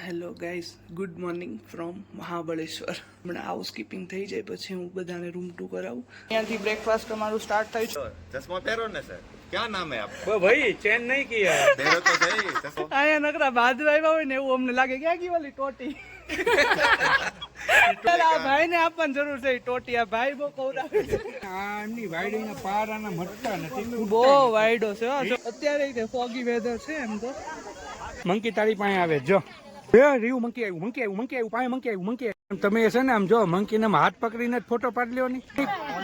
Hello guys, good morning from Mahabaleshwar. હમણાં housekeeping થઈ જાય પછી હું બધાને રૂમ ટુ કરાવું. અહીંયાથી બ્રેકફાસ્ટ અમારું સ્ટાર્ટ થાય છે. चश्मा पहनो ना सर, क्या नाम है आपका? वो भाई चेन नहीं किया है। पहनो तो सही चश्मा। અહીંયા નકરા બાજુ આવ્યા હોય ને એવું અમને લાગે ક્યાં ગઈ વાલી ટોટી. આ ભાઈ ને આપવાની જરૂર છે ટોટી. આ ભાઈ બહુ કવરાવે છે. આ એમની વાયડીના પારાના મટતા નથી. બહુ વાયડો છે હો. અત્યારે ફોગી વેધર છે એમ તો. મંકી તારી પાસે આવે જો. રીવું મંકી આવ્યું પાસે. તમે છે ને આમ જો મંકી ને હાથ પકડીને જ ફોટો પાડી લ્યો ની.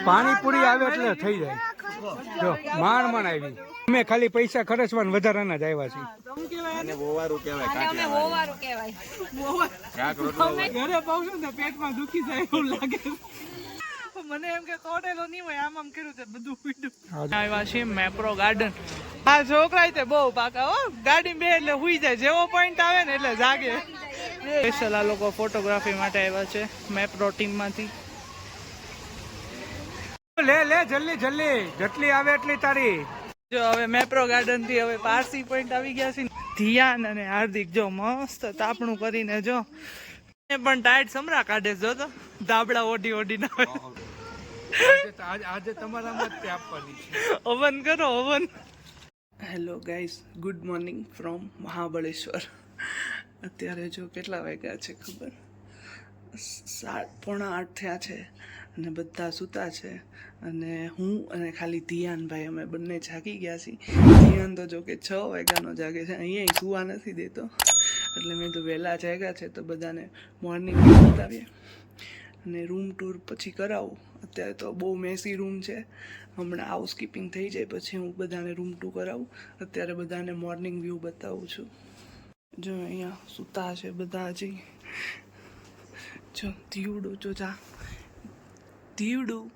પાણીપુરી આવે એટલે થઈ જાય. જો માંડ આવી. અમે ખાલી પૈસા ખર્ચવાના વધારાના જ આવ્યા છીએ. અને વોવારું કહેવાય, ઘરે પાઉં ને પેટમાં દુખી જાય એવું લાગે. મને એમ કે તોડેલો નહીં હોય, આમ કર્યું છે બધું પીડું. આવ્યા છીએ મેપ્રો ગાર્ડન. આ છોકરા તે બહુ પાકા હો. ગાડી બે એટલે હુઈ જાય, જેવો પોઈન્ટ આવે ને એટલે જાગે. સ્પેશિયલ આ લોકો ફોટોગ્રાફી માટે આવ્યા છે મેપ્રો ટીમ માંથી. લે જલ્દી જેટલી આવે એટલી તારી. જો હવે મેપ્રો ગાર્ડન થી હવે પારસી પોઈન્ટ આવી ગયા છે. ધ્યાન અને હાર્દિક જો મસ્ત તાપણું કરીને જો પણ ટાઈટ સમરા કાઢે જો તો ધાબળા ઓઢી ના આજે તમારામાં જ આપવાની છે. ઓવન કરો oven. Hello guys, good morning from Mahabaleshwar. અત્યારે જો કેટલા વાગ્યા છે ખબર? 7:45 થયા છે અને બધા સૂતા છે અને હું અને ખાલી ધ્યાનભાઈ અમે બંને જાગી ગયા છીએ. ધ્યાન તો જો કે 6 વાગ્યાનો જાગે છે, અહીંયા સુવા નથી દેતો એટલે મેં તો વહેલા જાગ્યા છે તો બધાને મોર્નિંગ બતાવીએ અને રૂમ ટૂર પછી કરાવું. અત્યારે તો બહુ મેસી રૂમ છે. હમણાં હાઉસકીપિંગ થઈ જાય પછી હું બધાને રૂમ ટુ કરાવું. અત્યારે બધાને મોર્નિંગ વ્યૂ બતાવું છું. જો અહીંયા સૂતા છે બધા હજી. જો દીવડું જો જા દીવડું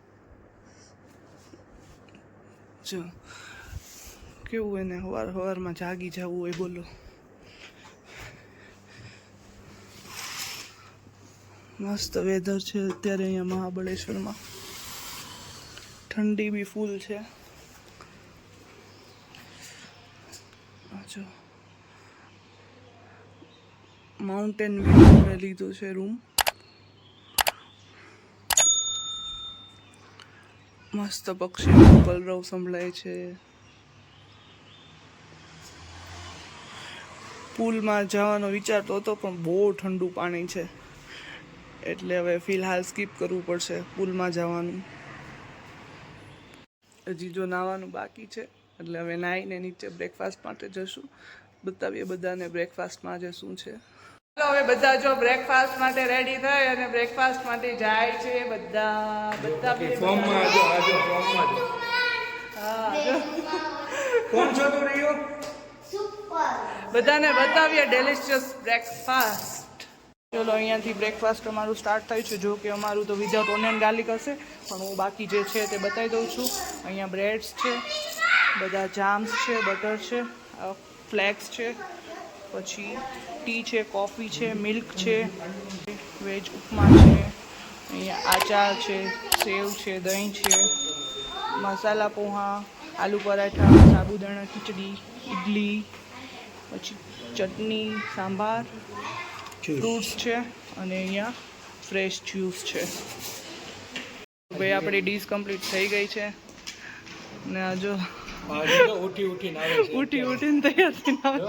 જો કેવું એને સવારમાં જાગી જવું હોય બોલો. મસ્ત વેધર છે અત્યારે અહીંયા મહાબળેશ્વરમાં. ઠંડી બી ફૂલ છે. જો માઉન્ટેન વ્યૂ મેં લીધું છે રૂમ. મસ્ત પક્ષીનો કલરવ સંભળાય છે. પુલમાં જવાનો વિચારતો હતો પણ બહુ ઠંડુ પાણી છે એટલે હવે ફિલહાલ સ્કીપ કરવું પડશે પુલમાં જવાનું. હજી જો નાવાનું બાકી છે એટલે હવે નાહીને નીચે બ્રેકફાસ્ટ માટે જશું. બતાવીએ બધાને બ્રેકફાસ્ટમાં આજે શું છે. હવે બધા જો બ્રેકફાસ્ટ માટે રેડી થાય અને બ્રેકફાસ્ટ માટે જાય છે બધા ફોર્મમાં આજો ફોર્મમાં જો. હા જો કોણ છો તું રહ્યો? બધાને બતાવીએ ડેલિશિયસ બ્રેકફાસ્ટ. ચલો અહીંયાથી બ્રેકફાસ્ટ અમારું સ્ટાર્ટ થયું છે. જો કે અમારું તો વિધાઉટ ઓનિયન ગાર્લિક હશે પણ હું બાકી જે છે તે બતાવી દઉં છું. અહીંયા બ્રેડ્સ છે, બધા જામ્સ છે, બટર છે, ફ્લેક્સ છે, પછી ટી છે, કોફી છે, મિલ્ક છે, વેજ ઉપમા છે, અહીંયા આચાર છે, સેવ છે, દહીં છે, મસાલા પોહા, આલુ પરાઠા, સાબુદાણા ખીચડી, ઇડલી, પછી ચટણી, સાંભાર, ફ્રૂટ્સ છે અને અહીંયા ફ્રેશ જ્યુસ છે. ભાઈ આપણી ડીશ કમ્પ્લીટ થઈ ગઈ છે ને આ જો ઉઠીને આવે છે. ઉઠીને તૈયાર થઈને આવે.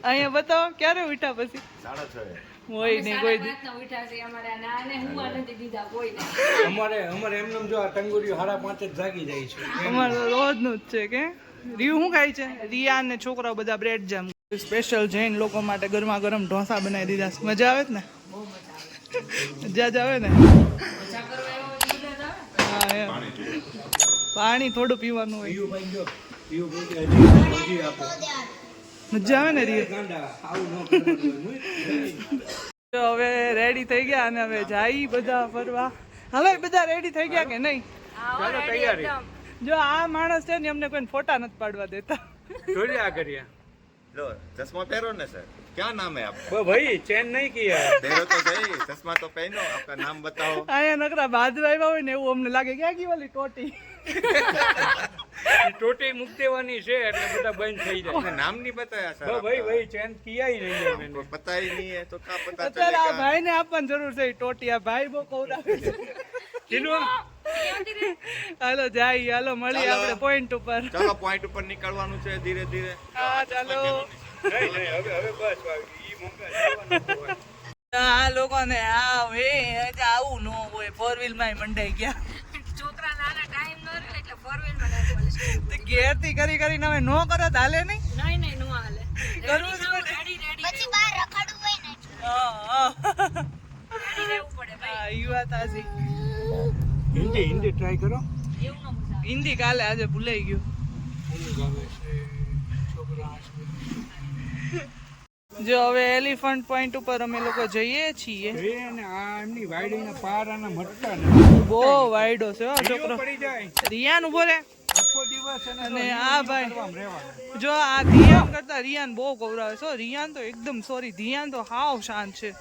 અહીંયા બતાવો ક્યારે ઉઠ્યા પછી? 6:30 હોય નહીં કોઈ અમારે એમનેમ જો આ ટંગુરીઓ 5:30 જ જાગી જાય છે. અમારે રોજનું જ છે કે રીવ શું ખાય છે? રિયા ને છોકરાઓ બધા બ્રેડ જામ. સ્પેશિયલ જૈન લોકો માટે ગરમા ગરમ ઢોસા બનાવી દીધા છે. મજા આવે ને? મજા જ આવે ને? હા એમ પાણી થોડું પીવાનું હોય. મજા આવે ને રિયા? હવે રેડી થઈ ગયા અને હવે જાય બધા ફરવા. હાલો બધા રેડી થઈ ગયા કે નહીં? ચાલો તૈયારી. જો આ માણસ છે ને અમને કોઈ ફોટા નથી પાડવા દેતા. જોઈ આ કર્યા. लो चश्मा पहनो ना सर, क्या नाम है आपका? वो भाई चेन नहीं किया है। पहनो तो सही चश्मा तो पहनो, आपका नाम बताओ. અહીંયા નકરા બાજુ આવ્યા હોય ને એવું અમને લાગે ક્યાં ગઈ વાલી ટોટી. ટોટી મૂકી દેવાની છે એટલે બધા બંધ થઈ જાય अपने नाम नहीं बताया सर तो भाई चैन किया ही नहीं है मैंने आपको पता ही नहीं है तो क्या पता અત્યારે આ चलेगा ભાઈને આપવાની જરૂર છે ઈ ટોટિયા ભાઈ બહુ કવડાવે છે किलो હાલો જાય હાલો મળીએ ચાલો. આપણે પોઈન્ટ ઉપર चलो पॉइंट ऊपर निकलवानु છે ધીરે ધીરે હા ચાલો नहीं હવે બસ ઈ મોંઘા આ લોકોને આવ એ આવું ન હોય ફોર વ્હીલ માં મંડાઈ ગયા છોકરા નાના ટાઈમ ન રહે એટલે ફોર વ્હીલ માં નથી બોલે ઘેર થી કરીને હવે નો કરો તો હાલે નહીં નહીં નો હાલે કરવું જ પડે. રેડી પછી બહાર રખડવું હોય ને રહેવું પડે ભાઈ હા ઈ વાત સાચી हिंदी ट्राई करो એવું ન મજા હિન્દી કાલે આજે ભૂલાઈ ગયું જો હવે એલિફન્ટ પોઈન્ટ ઉપર અમે લોકો જઈએ છીએ આ એમની વાયડીના પારાના મટકા ને બહુ વાયડો છે હો છોકરો પડી જાય રિયાન ઉભો રે આખો દિવસ અને આ ભાઈ રહેવાનું જો આ ધીયાન કરતા રિયાન બહુ ગૌરાવે છે રિયાન તો એકદમ સોરી ધીયાન તો હાવ શાંત છે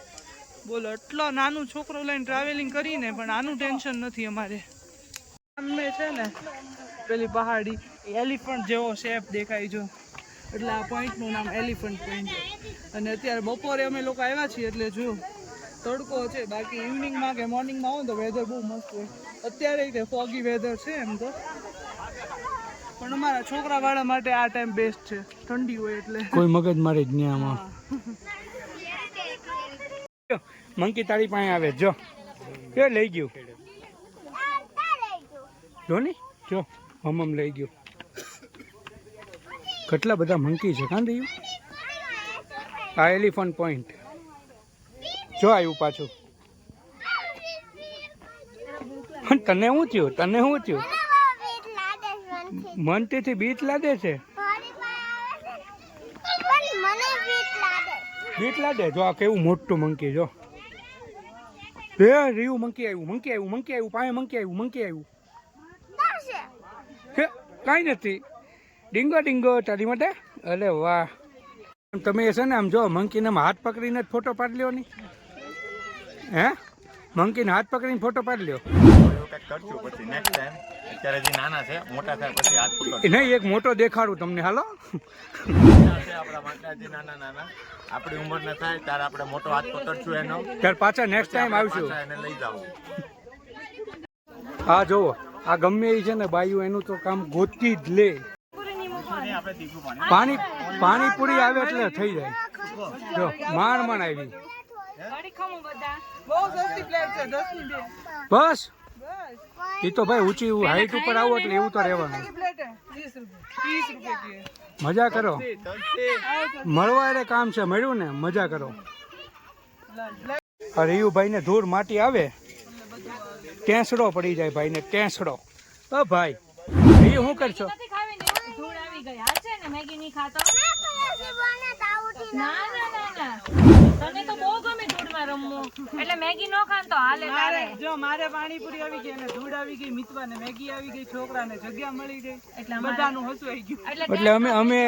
બોલો એટલો નાનું છોકરો લઈને ટ્રાવેલિંગ કરીને પણ આનું ટેન્શન નથી અમારે અમે છે ને પેલી પહાડી એલિફન્ટ જેવો શેપ દેખાય જો એટલે આ પોઈન્ટનું નામ એલિફન્ટ પોઈન્ટ અને અત્યારે બપોરે અમે લોકો આવ્યા છીએ એટલે જો તડકો છે બાકી ઇવનિંગમાં કે મોર્નિંગમાં આવો તો વેધર બહુ મસ્ત હોય અત્યારે તે ફોગી વેધર છે એમ તો પણ અમારા છોકરાવાળા માટે આ ટાઈમ બેસ્ટ છે ઠંડી હોય એટલે કોઈ મગજ મારી જ નહીં આમાં મંકી તારી પાસે આવે જો એ લઈ ગયું જો ને જો હમમ લઈ ગયું કેટલા બધા મંકી છે કાં રહ્યું આ એલિફન્ટ પોઈન્ટ જો આવ્યું પાછું તને શું થયું મનથી બીક લાગે છે બીક લાગે જો આ કેવું મોટું મંકી જો એ રીયું મંકી આવ્યું પાસે મંકી આવ્યું હે કાંઈ નથી ડીંગો તારી માટે અરે વાહ તમે છે ને આમ જો મંકીને હાથ પકડીને જ ફોટો પાડી લ્યો ની હે મંકીને હાથ પકડીને ફોટો પાડી લ્યો એવું કંઈક કરશું પછી નેક્સ્ટ ટાઈમ અત્યારે જે નાના છે મોટા થાય પછી હાથ પકડ નહીં એક મોટો દેખાડું તમને હાલો છે આપણા માટે જે નાના આપણી ઉંમરના થાય ત્યારે આપણે મોટો હાથ પકડશું એનો ત્યાર પાછા નેક્સ્ટ ટાઈમ આવશું પાછા એને લઈ જાવ હા જોવો આ ગમે એ છે ને બાયું એનું તો કામ ગોતી જ લે પાણીપુરી આવે એટલે થઈ જાય જો માણ આવી ગાડી ખમો બધા બહુ સસ્તી પ્લેટ છે 10 ની બે બસ બસ એ તો ભાઈ ઊંચી હાઈટ ઉપર આવો એટલે એવું તો રહેવાનું પ્લેટ હે 30 રૂપિયા की है મજા કરો મળવા એટલે કામ છે મળ્યું ને મજા કરો આ રીયુભાઈ ને ધૂળ માટી આવે ટેસડો પડી જાય ભાઈ ને ટેસડો ભાઈ રીયુ શું કરશો નથી ખાવી ને ધૂળ આવી ગઈ હાલ છે ને મેગી નહીં ખાતો ના તને તો બહુ ગમે ધૂળમાં રમવું એટલે મેગી નો ખાન તો હાલે તારે મારે પાણીપુરી આવી ગઈ અને ધૂળ આવી ગઈ મિતવા ને મેગી આવી ગઈ છોકરાને જગ્યા મળી ગઈ એટલે બધાનું હસવાઈ ગયું એટલે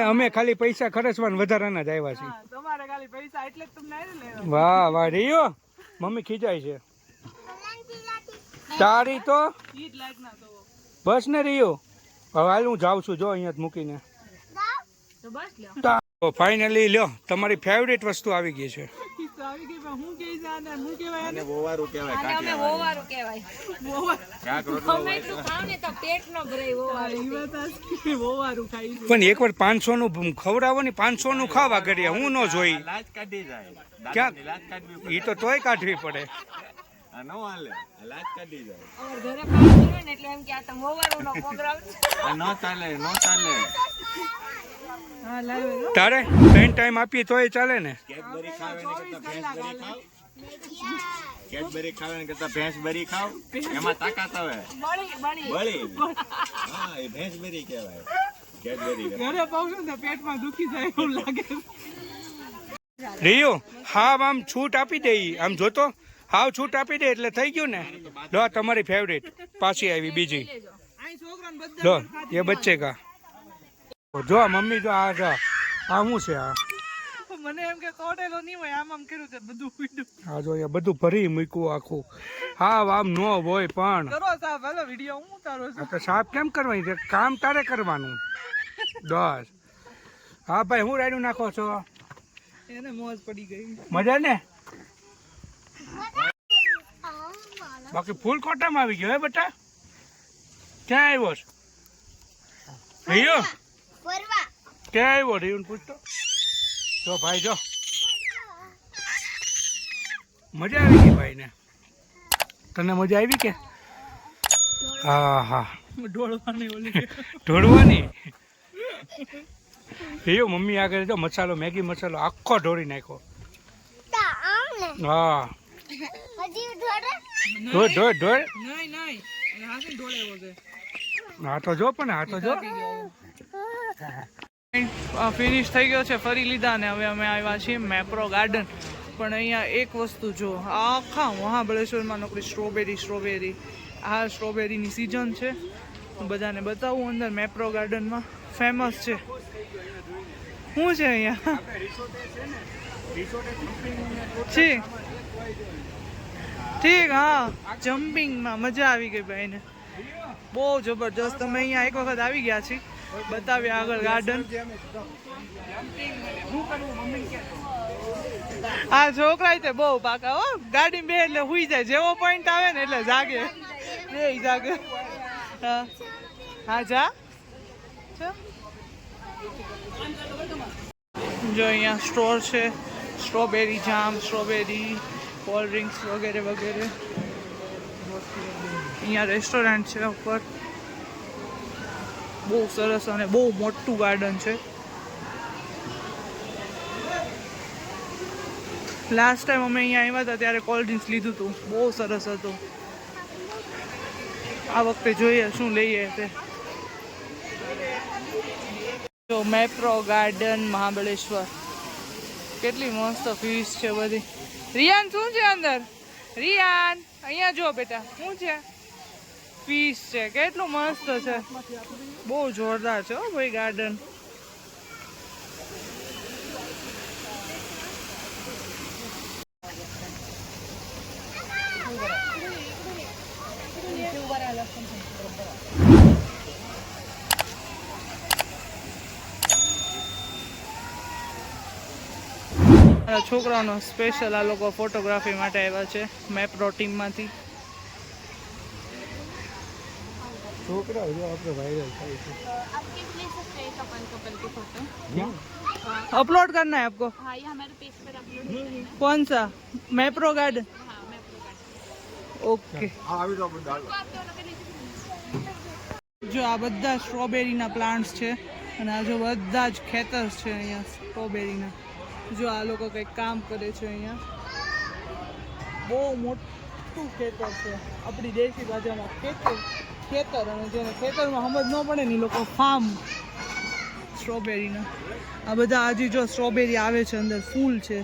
અમે ખાલી પૈસા ખર્ચવાના વધારાના જ આવ્યા છીએ તમારે ખાલી પૈસા એટલે જ તમને આવી લેવા વાહ રીયો મમ્મી ખીજાય છે તારી તો ઈ જ લાઈટ ના તો બસ ને રીયો હવે હાલ હું જાઉં છું જો અહીંયા જ મૂકીને તો બસ લ્યો ફાઇનલી લ્યો તમારી ફેવરેટ વસ્તુ આવી ગઈ છે આવી ગઈ પણ હું કહી જાને હું કહેવાય અને બોવારું કહેવાય આને અમે હોવારું કહેવાય ક્યાંક રોટલો ગમે એટલું ખાવ ને તો પેટ ન ભરાય હોવારું વોવારું ખાઈ પણ એકવાર 500 નું ખવડાવો ને 500 નું ખાવા કરીએ હું ન જોઈ લાજ કાઢી જાય ક્યાં લાજ કાઢવી એ તો તોય કાઢવી પડે આ નો હાલે આ લાજ કાઢી જાય અમાર ઘરે પાણી પીવે ને એટલે એમ કે આ તો હોવારું નો પ્રોગ્રામ છે આ નો ચાલે હા લાવે તારે 3 ટાઈમ આપીએ તોય ચાલે ને કેડબરી ખાવે ને કરતા ભેંસબરી ખાવ એમાં તાકાત આવે બળી હા એ ભેંસબરી કહેવાય કેડબરી ઘરે પાઉં ને પેટમાં દુખી જાય એવું લાગે રીયો હાવ આમ છૂટ આપી દે આમ જોતો હાવ છૂટ આપી દે એટલે થઈ ગયું ને લો તમારી ફેવરેટ પાછી આવી બીજી આ છોકરાને બધા લો એ બચ્ચે કા જો મમ્મી જો આ શું છે આ મને એમ કે તોડેલો નહીં હોય, આમ કર્યું તે બધું પીડ્યું. આ જો અહીંયા બધું ભરી મૂક્યું આખું. હા આમ ન હોય પણ કરો સાહેબ, હાલો વિડીયો હું ઉતારો છું. આ તો સાફ કેમ કરવાની છે? કામ તારે કરવાનું. બસ. હા ભાઈ, હું રાયડું નાખો છો? એને મોજ પડી ગઈ. મજા ને? બાકી ફૂલ કોટામાં આવી ગયો હે બેટા? ક્યાં આવ્યો છે? રિયો ક્યાં આવ્યો? રિયુને પૂછતો. જો ભાઈ જો, મજા આવી ગઈ ભાઈ ને. તને મજા આવી કે? હા હા, ઢોળવાની ઓલી ઢોળવાની. રિયો મમ્મી આગળ જો મસાલો, મેગી મસાલો આખો ઢોળી નાખ્યો. હા ઢોળ ઢોળ ઢોળ. નહીં હાથી ઢોળેવો છે. હા તો જો, પણ હા તો જો. ફિનિશ થઈ ગયો છે, ફરી લીધા ને હવે અમે આવ્યા છીએ મેપ્રો ગાર્ડન. પણ અહીંયા એક વસ્તુ જો, આખા મહાબળેશ્વરમાં નોકરી સ્ટ્રોબેરી. આ સ્ટ્રોબેરીની સિઝન છે. બધાને બતાવું અંદર મેપ્રો ગાર્ડનમાં ફેમસ છે. શું છે અહીંયા? ઠીક, હા જમ્પિંગમાં મજા આવી ગઈ ભાઈને, બહુ જબરજસ્ત. તમે અહીંયા એક વખત આવી ગયા છીએ, બતાવ્યા આગળ ગાર્ડન. આ છોકરા તે બહુ પાકા હો, ગાડી બે એટલે હુઈ જાય, જેવો પોઈન્ટ આવે ને એટલે જાગે, બે જાગે. હા જા. જો અહીંયા સ્ટોર છે, સ્ટ્રોબેરી જામ, સ્ટ્રોબેરી કોલ્ડ ડ્રિંક્સ વગેરે વગેરે. અહીંયા રેસ્ટોરન્ટ છે ઉપર, બહુ સરસ અને બહુ મોટું ગાર્ડન છે. લાસ્ટ ટાઈમ અમે અહીંયા આવ્યા હતા ત્યારે કોલ્ડ ડ્રિંક્સ લીધું હતું, બહુ સરસ હતું. આ વખતે જોઈએ શું લઈએ તે. જો મેપ્રો ગાર્ડન મહાબળેશ્વર, કેટલી મસ્ત ફીસ છે બધી. રિયાન શું છે અંદર? રિયાન અહીંયા જો બેટા, શું છે? ફીસ છે, કેટલું મસ્ત છે, બહુ જોરદાર છે હો ભાઈ ગાર્ડન. છોકરાઓનો સ્પેશિયલ આ લોકો ફોટોગ્રાફી માટે આવ્યા છે મેપ્રો ટીમમાંથી. છોકરા જો આપણે વાયરલ થાય છે. अपलोड करना है आपको? हाँ, ये हमारे पेज पर अपलोड है। कौन सा? मैप्रो गार्डन. हाँ, मैं अपलोड ओके. જો આ બધા સ્ટ્રોબેરીના પ્લાન્ટ્સ છે અને આ જો બધા જ ખેતર છે અહીંયા સ્ટ્રોબેરીના. જો આ લોકો કંઈક કામ કરે છે અહીંયા, બહુ મોટું ખેતર છે. આપણી દેશી ભાષામાં ખેતર, અને જેને ખેતરમાં સમજ ન પડે ને એ લોકો ફાર્મ સ્ટ્રોબેરીના. આ બધા હજી જો સ્ટ્રોબેરી આવે છે, અંદર ફૂલ છે,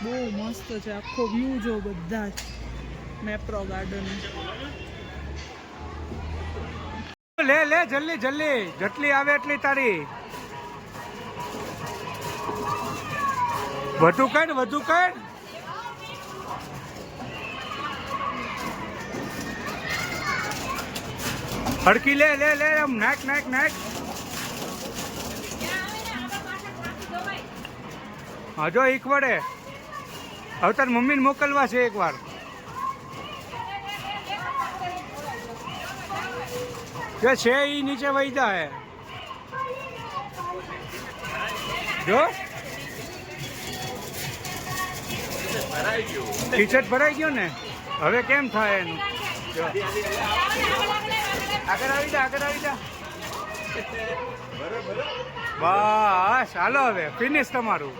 બહુ મસ્ત છે. આખો વ્યૂ જો બધા જ મેપ્રો ગાર્ડન. લે લે જલ્દી જલ્દી, જેટલી આવે એટલી તારી. વધુ કર, વધુ કર. હડકી લે લે લે, આમ નાખ નાખ નાખ. હા જો એક વડે હવે તાર મમ્મીને મોકલવા છે એકવાર. જે છે એ નીચે વહી જાય. જો ટી શર્ટ ભરાઈ ગયો ને, હવે કેમ થાય એનું? આગળ આવી જા, આગળ આવી જા. બસ હાલો હવે ફિનિશ તમારું.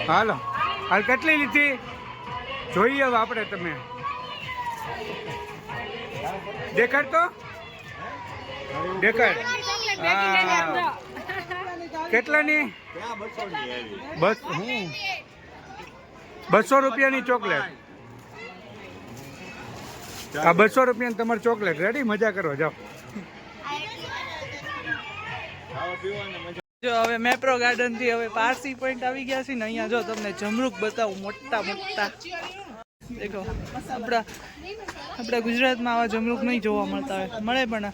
હાલો હાલ, કેટલી લીધી જોઈએ હવે આપણે? તમે દેખાડ તો, દેખાડ. કેટલાની? બસ હું 200 રૂપિયાની ચોકલેટ. આ 200 રૂપિયાની તમારી ચોકલેટ રેડી, મજા કરો જાઓ. જો હવે મેપ્રો ગાર્ડન થી હવે પારસી પોઈન્ટ આવી ગયા છે ને અહીંયા જો તમને જમરૂક બતાવું મોટા મોટા દેખો આપણા ગુજરાતમાં આવા જમરૂક નહીં જોવા મળતા હોય, મળે પણ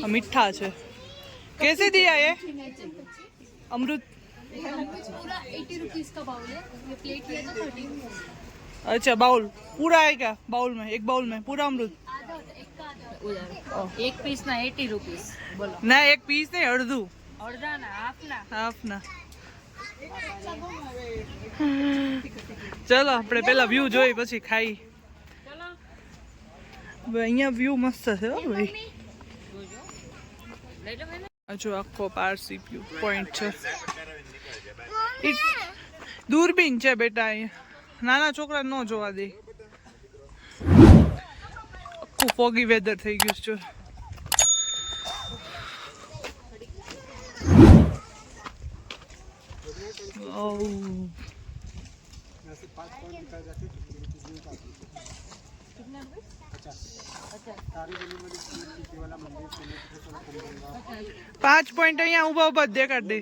આ મીઠા છે. कैसे दिया ये अमृत? पूरा 80 रुपीज का बाउल है, ये प्लेट लिया तो 30। अच्छा बाउल पूरा है क्या? बाउल में एक बाउल में पूरा अमृत? आधा होता है, एक का आधा होता है। એક પીસ ના 80 રૂપીસ. બોલો ના એક પીસ નહીં અડધું અડધા ના હાફ ના. હાફ ના. ચલો આપણે પેલા વ્યૂ જોઈ પછી ખાઈ. ચલો અહીંયા વ્યૂ મસ્ત છે હો ભાઈ. લઈ લો બેન. જો આખો પારસી વ્યૂ પોઈન્ટ છે. દૂરબીન છે બેટા, અહીંયા નાના છોકરા ન જોવા દે. આખું ફોગી વેધર થઈ ગયું છે. Oh. 5 પોઈન્ટ અહીંયા ઉભા ઉભા દેખાડ દે.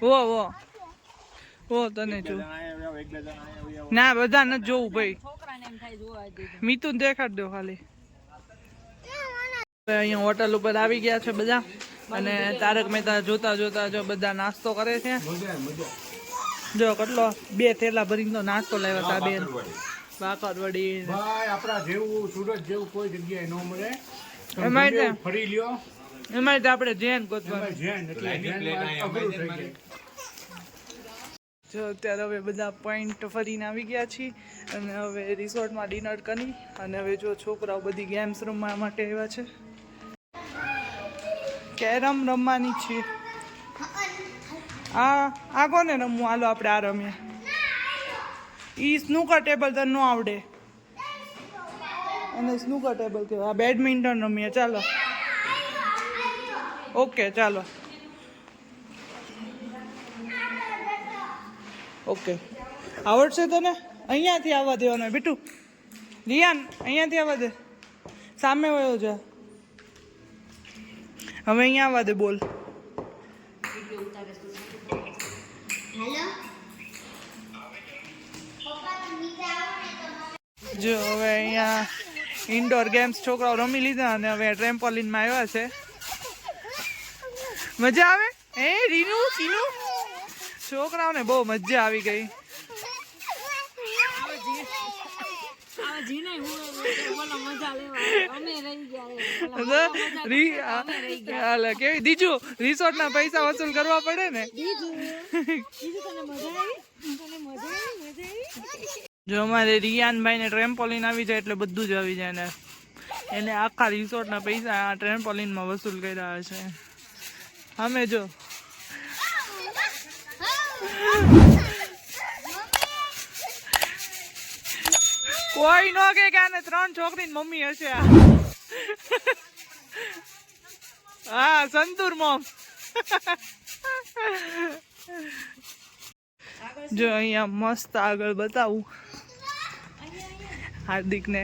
વો વો વો તને જો ના બધા નથી જોવું ભાઈ. છોકરાને એમ થાય જોવા દે. મીતું દેખાડ દો ખાલી. અહીંયા હોટલ ઉપર આવી ગયા છે બધા અને તારક મહેતા જોતા જોતા જો બધા નાસ્તો કરે છે. જો કેટલો 2 થેલા ભરીને નાસ્તો લાવ્યા હતા બેન. બાકરવડી ભાઈ આપણા જેવું સુરત જેવું કોઈ જગ્યાએ ન મળે. એમાં તમે ફરી લ્યો, એમાં આપણે જૈન ગોતવાનું. જૈન એટલે જૈનમાં અઘરું થઈ જાય. જો અત્યારે હવે બધા પોઈન્ટ ફરીને આવી ગયા છીએ અને હવે રિસોર્ટમાં ડિનર કરી અને હવે જો છોકરાઓ બધી ગેમ્સ રમવા માટે આવ્યા છે. કેરમ રમવાની છે. આ કોને રમવું? હાલો આપણે આ રમીએ. ઈ સ્નૂકર ટેબલ તને ન આવડે અને સ્નૂકર ટેબલ કહેવાય. આ બેડમિન્ટન રમીએ. ચાલો ઓકે ચાલો ઓકે. આવડશે તને? અહીંયાથી આવવા દેવાનો બેટું. રિયાન અહીંયાથી આવવા દે. સામે વયો જા. હવે અહીંયા આવવા દે. બોલ. જો હવે અહીંયા ઇન્ડોર ગેમ્સ છોકરાઓ રમી લીધા અને હવે ટ્રેમ્પોલિનમાં આવ્યા છે. મજા આવે? એ રીનુ ટીનુ છોકરાઓને બહુ મજા આવી ગઈ. કેવી દીજુ રિસોર્ટ ના પૈસા વસૂલ કરવા પડે ને. જો અમારે રિયાનભાઈ ને ટ્રેમ્પોલિન આવી જાય એટલે બધું જ આવી જાય ને. એને આખા રિસોર્ટ ના પૈસા આ ટ્રેમ્પોલિન માં વસૂલ કર્યા છે. અમે જો કોઈ નો કે આને 3 છોકરી મમ્મી હશે. હા સંતૂર મોમ. જો અહીંયા મસ્ત આગળ બતાવું હાર્દિક ને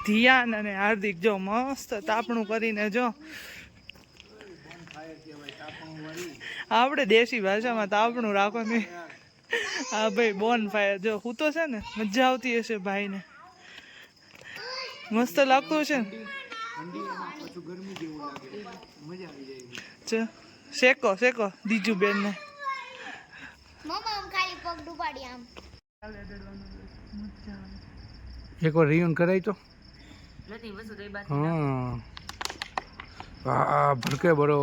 ધ્યાન અને હાર્દિક જો મસ્ત તાપણું કરીને જો આપણે દેશી ભાષામાં તાપણું રાખો ને. હા ભાઈ બોન ફાયર જો હું તો છે ને મજા આવતી હશે ભાઈને. મસ્ત લાગતું હશે ને. શેકો શેકો દીજુ બેન ને. એક વાર રિયુન કરાય તો. નથી વસુ દઈ બાત. હા ભડકે બરો.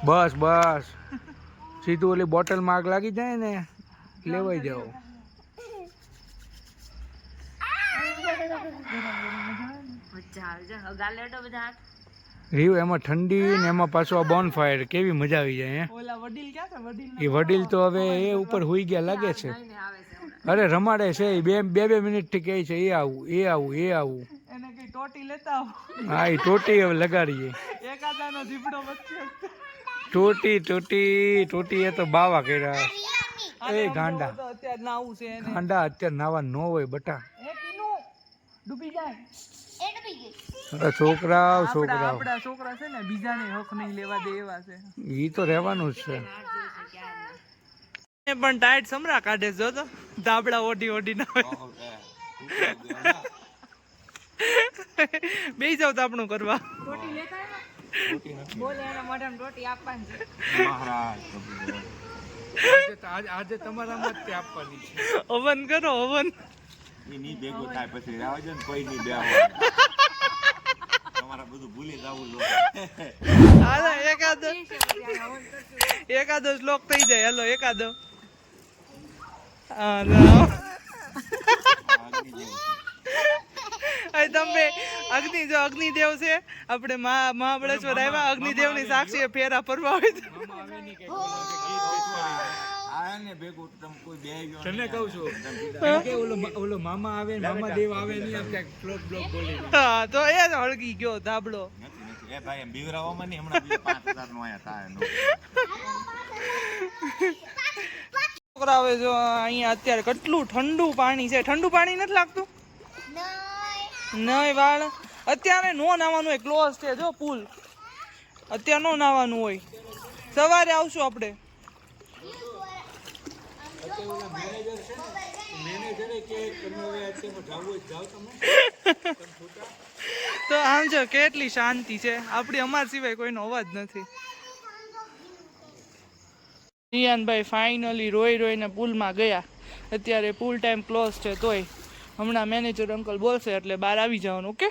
બસ બસ સીધું ઓલી બોટલમાં આગ લાગી જાય ને લેવાઈ જાઓ. મજા આવે છે. ગાલે અડો બધા હાથ. રીવ એમાં ઠંડી ને એમાં પાછું આ બોન ફાયર કેવી મજા આવી જાય. ઓલા વડીલ ક્યાં છે? વડીલ એ વડીલ તો હવે એ ઉપર હોઈ ગયા લાગે છે. અરે રમાડે છે. બે મિનિટ થી કહે છે એ આવું એ આવું એ આવું. એને કઈ ટોટી લેતા આવો. હા એ ટોટી હવે લગાડીએ. એકાદાનો જીભડો વચ્ચે. ટોટી એ તો બાવા કર્યા. અને એ આમ ગાંડા તો અત્યારે નાવું છે એને. ગાંડા અત્યારે નાવા ન હોય બટા. એ કીનું ડૂબી જાય. અરે છોકરાઓ આપડા છોકરા છે ને બીજાને હક નહીં લેવા દે એવા છે. ઈ તો રહેવાનું જ છે. એ પણ ટાઈટ સમરા કાઢે જો તો ધાબળા ઓઢી ઓઢી ના બેસી જાવ તો આપણું કરવા. રોટી લેતા આવ્યા? બોલે એના મોઢામાં રોટી આપવાની છે. આજે તમારામાં જ તે આપવાની છે. હવન કરો હવન. એ નહીં ભેગું થાય પછી રહેવા દે ને કોઈ નહીં બેહો તમારા બધું ભૂલી જવું લોકો હાલો એકાદો શ્લોક થઈ જાય. હાલો એકાદો. તમે અગ્નિદેવ છે આપણે મહાબળેશ્વર આવ્યા. અગ્નિદેવ ની સાક્ષી ફેરા ફરવા હોય તો આને ભેગું તમે કોઈ બેહ્યો તને કહું છું કે ઓલો મામા આવે મામા દેવ આવે નહીં આમ ક્યાંક બ્લોક બોલી. હા તો એ જ હળગી ગયો ધાબળો. નથી એ ભાઈ એમ બીવરાવામાં નહીં હમણાં બીજા 5000 નો આયા થાય નો છોકરાઓ જો અહીંયા અત્યારે કેટલું ઠંડુ પાણી છે. ઠંડુ પાણી નથી લાગતું નહીં વાળ. અત્યારે નો નાવાનું હોય. ક્લોઝ છે જો પુલ. અત્યારે નો નાવાનું હોય. સવારે આવશું આપણે. તો આમ જો કેટલી શાંતિ છે. આપણી અમાર સિવાય કોઈનો અવાજ નથી. રિયાનભાઈ ફાઇનલી રોઈને પુલમાં ગયા. અત્યારે પુલ ટાઈમ ક્લોઝ છે તોય હમણાં મેનેજર અંકલ બોલશે એટલે બહાર આવી જવાનું. ઓકે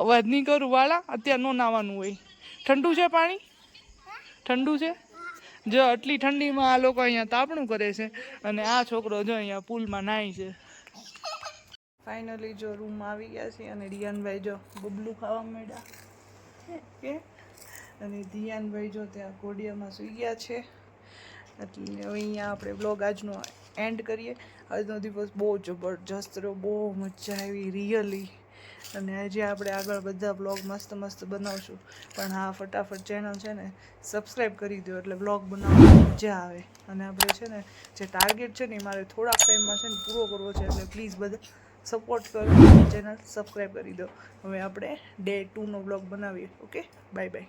અવાજ નહીં કરું વાળા. અત્યારે નો નાવાનું હોય. ઠંડુ છે પાણી ઠંડુ છે. જો આટલી ઠંડીમાં આ લોકો અહીંયા તાપણું કરે છે અને આ છોકરો જો અહીંયા પુલમાં નાય છે. ફાઇનલી જો રૂમ આવી ગયા છે અને રિયાનભાઈ જો બબલું ખાવા માંડ્યા કે અને ધ્યાનભાઈ જો ત્યાં કોડિયામાં સૂઈ ગયા છે. એટલે હવે અહીંયા આપણે બ્લોગ આજનો એન્ડ કરીએ. આજનો દિવસ બહુ જબરજસ્ત રહ્યો. બહુ મજા આવી રિયલી. અને આજે આપણે આગળ બધા બ્લોગ મસ્ત બનાવશું. પણ હા ફટાફટ ચેનલ છે ને સબસ્ક્રાઈબ કરી દો એટલે બ્લોગ બનાવવાની મજા આવે. અને આપણે છે ને જે ટાર્ગેટ છે ને એ મારે થોડાક ટાઈમમાં છે ને પૂરો કરવો છે. એટલે પ્લીઝ બધા સપોર્ટ કરો. ચેનલ સબસ્ક્રાઈબ કરી દો. હવે આપણે ડે 2 નો બ્લોગ બનાવીએ. Okay bye bye.